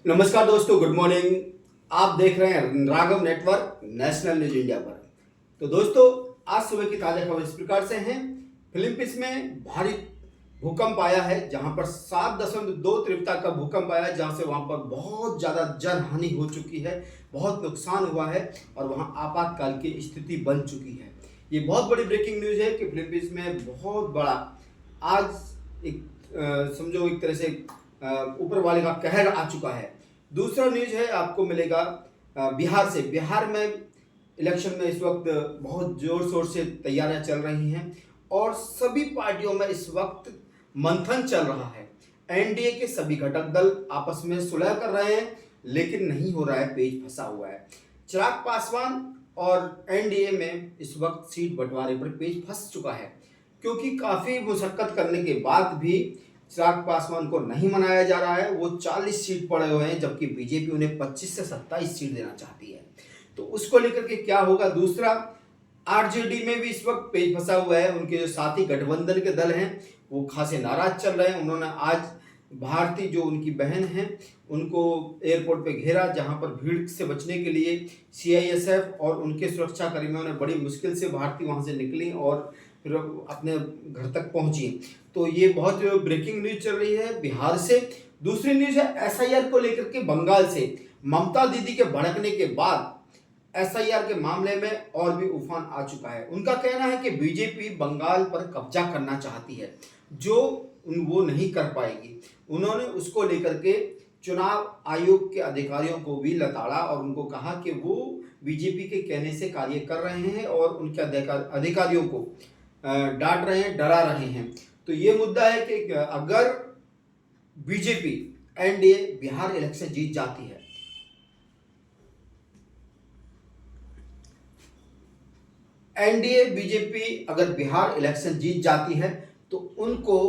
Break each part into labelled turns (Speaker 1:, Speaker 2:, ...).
Speaker 1: नमस्कार दोस्तों, good morning. आप देख रहे हैं Raghav network national news India पर। तो दोस्तों, आज सुबह की ताजा खबर इस प्रकार से हैं। फिलीपींस में भारी भूकंप आया है, जहां पर 7.2 तीव्रता का भूकंप आया है, जहां से वहां पर बहुत ज़्यादा जनहानि हो चुकी है, बहुत नुकसान हुआ है और वहां आपातकाल की स्थिति बन चुकी है। ये बहुत बड़ी ब्रेकिंग न्यूज़ है कि फिलीपींस में बहुत बड़ा आज एक समझो एक तरह से ऊपर वाले का कहर आ चुका है। दूसरा न्यूज है, आपको मिलेगा बिहार से। बिहार में इलेक्शन में इस वक्त बहुत जोर शोर से तैयारियां चल रही हैं और सभी पार्टियों में इस वक्त मंथन चल रहा है। एनडीए के सभी घटक दल आपस में सुलह कर रहे हैं, लेकिन नहीं हो रहा है, पेच फंसा हुआ है। चिराग पासवान और एनडीए में इस वक्त सीट बंटवारे पर पेच फंस चुका है, क्योंकि काफी मुशक्कत करने के बाद भी चिराग पासवान को नहीं मनाया जा रहा है। वो 40 सीट पड़े हुए हैं, जबकि बीजेपी उन्हें 25 से 27 सीट देना चाहती है। तो उसको लेकर के क्या होगा। दूसरा, आरजेडी में भी इस वक्त पेच फंसा हुआ है। उनके जो साथी गठबंधन के दल हैं वो खासे नाराज चल रहे हैं। उन्होंने आज भारती, जो उनकी बहन है, उनको एयरपोर्ट पे घेरा, जहां पर भीड़ से बचने के लिए सीआईएसएफ और उनके सुरक्षा कर्मियों ने बड़ी मुश्किल से भारती वहां से निकली और फिर अपने घर तक पहुंची। तो ये बहुत ब्रेकिंग न्यूज चल रही है बिहार से। दूसरी न्यूज है एसआईआर को लेकर के बंगाल से। ममता दीदी के भड़कने के बाद एसआईआर के मामले में और भी उफान आ चुका है। उनका कहना है कि बीजेपी बंगाल पर कब्जा करना चाहती है, जो वो नहीं कर पाएगी। उन्होंने उसको लेकर के चुनाव आयोग के अधिकारियों को भी लताड़ा और उनको कहा कि वो बीजेपी के कहने से कार्य कर रहे हैं और उनके अधिकारियों को डांट रहे हैं, डरा रहे हैं। तो ये मुद्दा है कि अगर बीजेपी एनडीए बिहार इलेक्शन जीत जाती है, एनडीए बीजेपी अगर बिहार इलेक्शन जीत जाती है तो उनको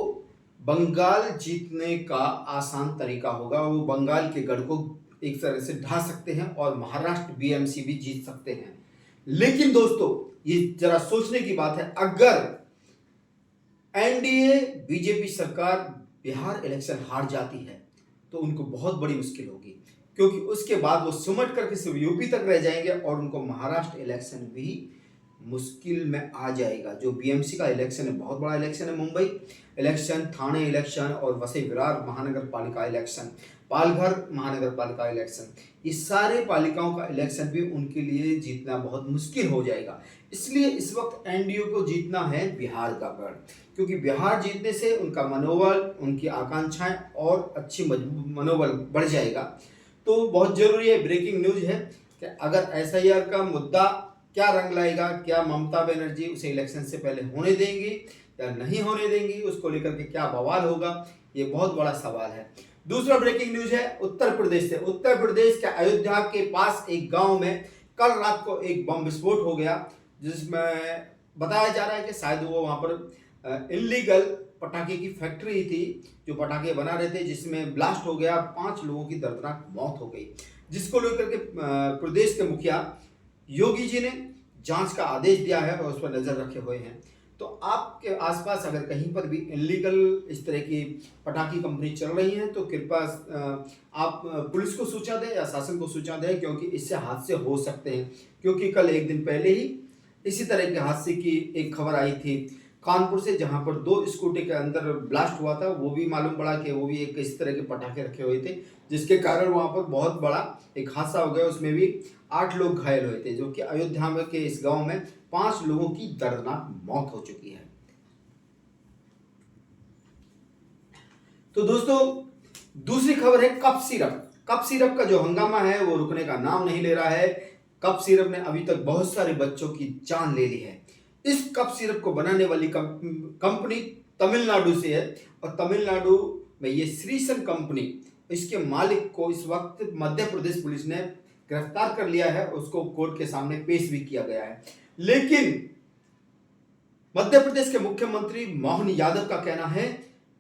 Speaker 1: बंगाल जीतने का आसान तरीका होगा। वो बंगाल के गढ़ को एक तरह से ढा सकते हैं और महाराष्ट्र बीएमसी भी जीत सकते हैं। लेकिन दोस्तों, ये जरा सोचने की बात है, अगर एनडीए बीजेपी सरकार बिहार इलेक्शन हार जाती है तो उनको बहुत बड़ी मुश्किल होगी, क्योंकि उसके बाद वो सिमट करके सिर्फ यूपी तक रह जाएंगे और उनको महाराष्ट्र इलेक्शन भी मुश्किल में आ जाएगा। जो बीएमसी का इलेक्शन है, बहुत बड़ा इलेक्शन है, मुंबई इलेक्शन, ठाणे इलेक्शन और वसई विरार महानगर पालिका इलेक्शन, पालघर महानगर पालिका इलेक्शन, ये सारे पालिकाओं का इलेक्शन भी उनके लिए जीतना बहुत मुश्किल हो जाएगा। इसलिए इस वक्त एनडीए को जीतना है बिहार का गढ़, क्योंकि बिहार जीतने से उनका मनोबल, उनकी आकांक्षाएं और अच्छी मनोबल बढ़ जाएगा। तो बहुत जरूरी है, ब्रेकिंग न्यूज है कि अगर एसआईआर का मुद्दा क्या रंग लाएगा, क्या ममता बनर्जी उसे इलेक्शन से पहले होने देंगी या नहीं होने देंगी, उसको लेकर के क्या बवाल होगा, ये बहुत बड़ा सवाल है। दूसरा ब्रेकिंग न्यूज है उत्तर प्रदेश से। उत्तर प्रदेश के अयोध्या के पास एक गांव में कल रात को एक बम विस्फोट हो गया, जिसमें बताया जा रहा है कि शायद वो वहां पर इलीगल पटाखे की फैक्ट्री थी, जो पटाखे बना रहे थे, जिसमें ब्लास्ट हो गया, 5 लोगों की दर्दनाक मौत हो गई, जिसको लेकर के प्रदेश के मुखिया योगी जी ने जांच का आदेश दिया है और उस पर नजर रखे हुए हैं। तो आपके आसपास अगर कहीं पर भी इलीगल इस तरह की पटाखी कंपनी चल रही है तो कृपया आप पुलिस को सूचना दें या शासन को सूचना दें, क्योंकि इससे हादसे हो सकते हैं। क्योंकि कल एक दिन पहले ही इसी तरह के हादसे की एक खबर आई थी कानपुर से, जहां पर 2 स्कूटी के अंदर ब्लास्ट हुआ था। वो भी मालूम पड़ा कि वो भी एक इस तरह के पटाखे रखे हुए थे, जिसके कारण वहां पर बहुत बड़ा एक हादसा हो गया। उसमें भी 8 लोग घायल हुए थे, जो कि अयोध्या में के इस गांव में 5 लोगों की दर्दनाक मौत हो चुकी है। तो दोस्तों, दूसरी खबर है कफ सिरप। कफ सिरप का जो हंगामा है वो रुकने का नाम नहीं ले रहा है। कफ सिरप ने अभी तक बहुत सारे बच्चों की जान ले ली है। इस कफ सिरप को बनाने वाली कंपनी तमिलनाडु से है और तमिलनाडु में ये श्रीसन कंपनी, इसके मालिक को इस वक्त मध्य प्रदेश पुलिस ने गिरफ्तार कर लिया है, उसको कोर्ट के सामने पेश भी किया गया है। लेकिन मध्य प्रदेश के मुख्यमंत्री मोहन यादव का कहना है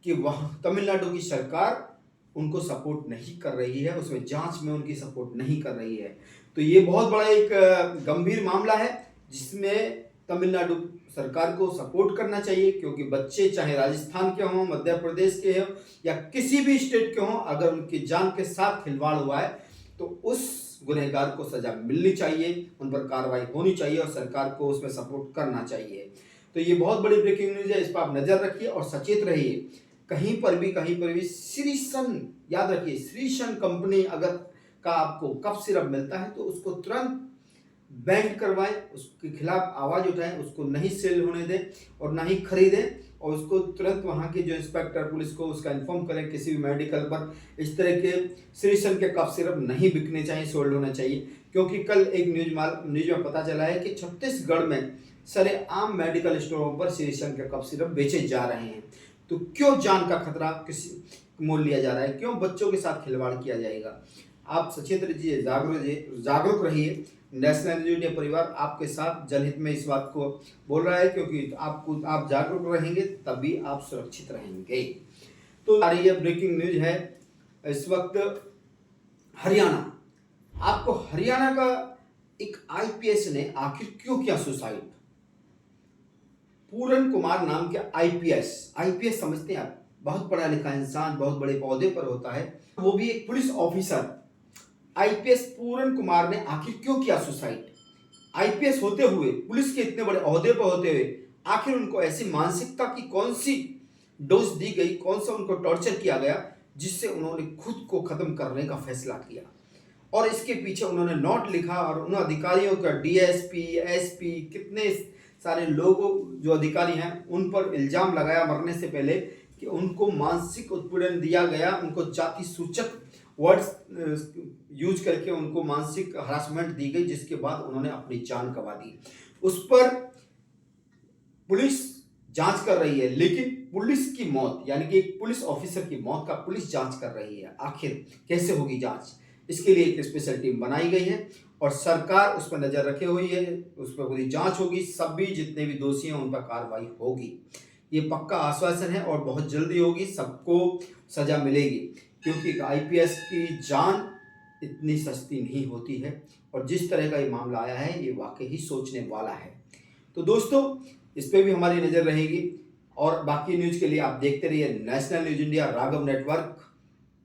Speaker 1: कि वह तमिलनाडु की सरकार उनको सपोर्ट नहीं कर रही है, उसमें जांच में उनकी सपोर्ट नहीं कर रही है। तो ये बहुत बड़ा एक गंभीर मामला है, जिसमें तमिलनाडु सरकार को सपोर्ट करना चाहिए, क्योंकि बच्चे चाहे राजस्थान के हों, मध्य प्रदेश के हों या किसी भी स्टेट के हों, अगर उनकी जान के साथ खिलवाड़ हुआ है तो उस गुनहगार को सजा मिलनी चाहिए, उन पर कार्रवाई होनी चाहिए और सरकार को उसमें सपोर्ट करना चाहिए। तो ये बहुत बड़ी ब्रेकिंग न्यूज़ है, इस पर आप नज़र रखिए और सचेत रहिए। कहीं पर भी श्रीशन, याद रखिए, श्रीशन कंपनी अगर का आपको कफ सिरप मिलता है तो उसको तुरंत बैंड करवाएं, उसके खिलाफ आवाज़ उठाएं, उसको नहीं सेल होने दें और ना ही खरीदें, और उसको तुरंत वहाँ के जो इंस्पेक्टर पुलिस को उसका इन्फॉर्म करें किसी भी मेडिकल पर इस तरह के श्रीशन के कफ सिरप नहीं बिकने चाहिए, सोल्ड होना चाहिए। क्योंकि कल एक न्यूज में पता चला है कि छत्तीसगढ़ में सरेआम मेडिकल स्टोरों पर श्रीशन के कफ सिरप बेचे जा रहे हैं। तो क्यों जान का खतरा किसी मोल लिया जा रहा है, क्यों बच्चों के साथ खिलवाड़ किया जाएगा? आप सचेत रहिए, जागरूक रहिए। नेशनल न्यूज इंडिया परिवार आपके साथ जनहित में इस बात को बोल रहा है, क्योंकि आप जागरूक रहेंगे तभी आप सुरक्षित रहेंगे। तो आ रही है ब्रेकिंग न्यूज है इस वक्त हरियाणा। आपको हरियाणा का एक आईपीएस ने आखिर क्यों किया सुसाइड? पूरन कुमार नाम के आईपीएस समझते हैं आप, बहुत पढ़ा लिखा इंसान, बहुत बड़े पौधे पर होता है, वो भी एक पुलिस ऑफिसर। आईपीएस पूरन कुमार ने आखिर क्यों किया सुसाइड? आईपीएस होते हुए, पुलिस के इतने बड़े ओहदे पर होते हुए, आखिर उनको ऐसी मानसिकता की कौन सी डोज दी गई, कौन सा उनको टॉर्चर किया गया जिससे उन्होंने खुद को खत्म करने का फैसला किया? और इसके पीछे उन्होंने नोट लिखा और उन अधिकारियों का, डीएसपी, एसपी, कितने सारे लोगों जो अधिकारी हैं उन पर इल्जाम लगाया मरने से पहले कि उनको मानसिक उत्पीड़न दिया गया, उनको जाति सूचक वर्ड्स यूज करके उनको मानसिक हरासमेंट दी गई, जिसके बाद उन्होंने अपनी जान गंवा दी। उस पर पुलिस जांच कर रही है, लेकिन पुलिस की मौत, यानी कि एक पुलिस ऑफिसर की मौत का पुलिस जांच कर रही है। आखिर कैसे होगी जांच? इसके लिए एक स्पेशल टीम बनाई गई है और सरकार उस पर नजर रखे हुई है, उस पर पूरी जांच होगी, सभी जितने भी दोषी हैं उन पर कार्रवाई होगी। ये पक्का आश्वासन है और बहुत जल्दी होगी, सबको सजा मिलेगी, क्योंकि आईपीएस की जान इतनी सस्ती नहीं होती है और जिस तरह का ये मामला आया है ये वाकई ही सोचने वाला है। तो दोस्तों, इस पर भी हमारी नज़र रहेगी और बाकी न्यूज़ के लिए आप देखते रहिए national news India Raghav network.